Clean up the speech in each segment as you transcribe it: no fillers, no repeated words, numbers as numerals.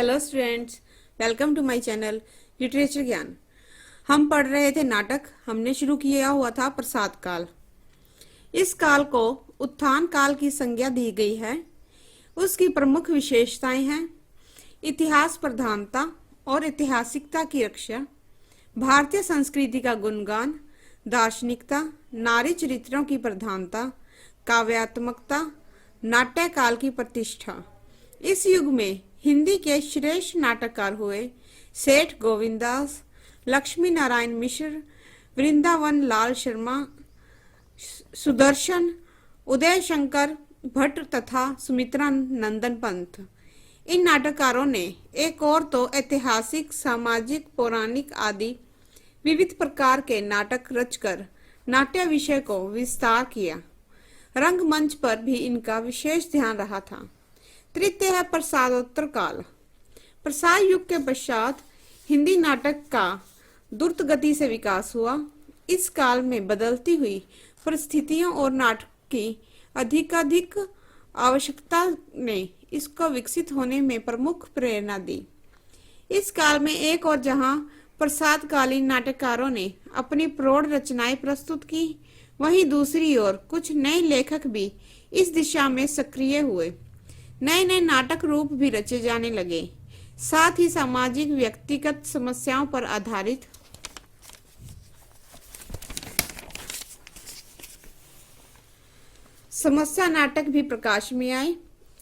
Hello students, welcome to my channel literature Gyan. हम पढ़ रहे थे नाटक। हमने शुरू किया हुआ था प्रसाद काल। इस काल को उत्थान काल की संज्ञा दी गई है। उसकी प्रमुख विशेषताएं हैं इतिहास प्रधानता और ऐतिहासिकता की रक्षा, भारतीय संस्कृति का गुणगान, दार्शनिकता, नारी चरित्रों की प्रधानता, काव्यात्मकता, नाट्य काल की प्रतिष्ठा। इस युग में हिंदी के श्रेष्ठ नाटककार हुए सेठ गोविंदास, लक्ष्मी नारायण मिश्र, वृंदावन लाल शर्मा, सुदर्शन, उदय शंकर भट्ट तथा सुमित्रा नंदन पंत। इन नाटककारों ने एक और तो ऐतिहासिक, सामाजिक, पौराणिक आदि विविध प्रकार के नाटक रचकर नाट्य विषय को विस्तार किया। रंगमंच पर भी इनका विशेष ध्यान रहा था। तृतीय है प्रसादोत्तर काल। प्रसाद युग के पश्चात हिंदी नाटक का द्रुत गति से विकास हुआ। इस काल में बदलती हुई परिस्थितियों और नाटक की अधिकाधिक आवश्यकता ने इसको विकसित होने में प्रमुख प्रेरणा दी। इस काल में एक और जहां प्रसादकालीन नाटककारों ने अपनी प्रौढ़ रचनाएं प्रस्तुत की, वहीं दूसरी ओर कुछ नए लेखक भी इस दिशा में सक्रिय हुए। नए नए नाटक रूप भी रचे जाने लगे। साथ ही सामाजिक व्यक्तिगत समस्याओं पर आधारित समस्या नाटक भी प्रकाश में आए।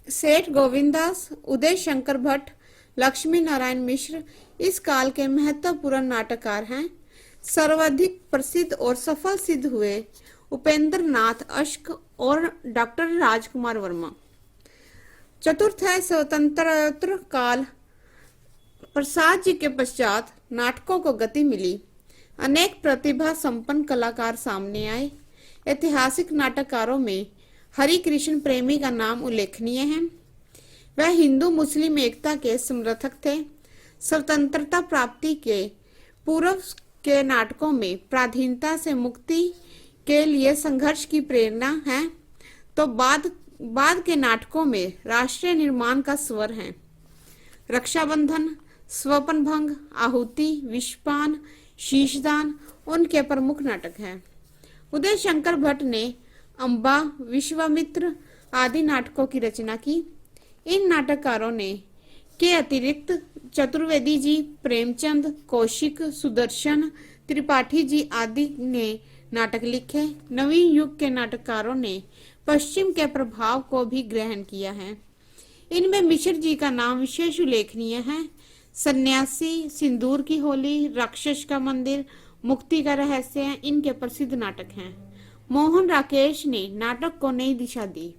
सेठ गोविंदास, उदय शंकर भट्ट, लक्ष्मी नारायण मिश्र इस काल के महत्वपूर्ण नाटककार हैं। सर्वाधिक प्रसिद्ध और सफल सिद्ध हुए उपेंद्र नाथ अश्क और डॉक्टर राजकुमार वर्मा। चतुर्थ है स्वतंत्रोत्तर काल। प्रसाद जी के पश्चात नाटकों को गति मिली। अनेक प्रतिभा संपन्न कलाकार सामने आए। ऐतिहासिक नाटककारों में हरि कृष्ण प्रेमी का नाम उल्लेखनीय है। वह हिंदू मुस्लिम एकता के समर्थक थे। स्वतंत्रता प्राप्ति के पूर्व के नाटकों में पराधीनता से मुक्ति के लिए संघर्ष की प्रेरणा है, तो बाद के नाटकों में राष्ट्रीय निर्माण का स्वर है। रक्षाबंधन, स्वप्न भंग, आहुति, विषपान, शीशदान उनके प्रमुख नाटक हैं। उदय शंकर भट्ट ने अम्बा, विश्वामित्र आदि नाटकों की रचना की। इन नाटककारों ने के अतिरिक्त चतुर्वेदी जी, प्रेमचंद, कौशिक, सुदर्शन, त्रिपाठी जी आदि ने नाटक लिखे। नवीन युग के नाटककारों ने पश्चिम के प्रभाव को भी ग्रहण किया है। इनमें मिश्र जी का नाम विशेष उल्लेखनीय है। सन्यासी, सिंदूर की होली, राक्षस का मंदिर, मुक्ति का रहस्य इनके प्रसिद्ध नाटक हैं। मोहन राकेश ने नाटक को नई दिशा दी।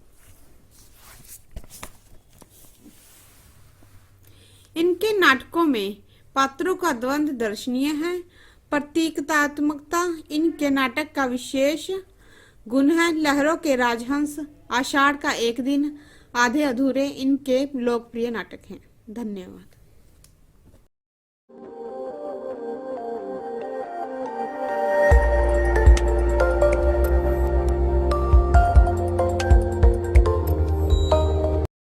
इनके नाटकों में पात्रों का द्वंद्व दर्शनीय है। प्रतीकात्मकता इनके नाटक का विशेष गुण है। लहरों के राजहंस, आषाढ़ का एक दिन, आधे अधूरे इनके लोकप्रिय नाटक हैं। धन्यवाद।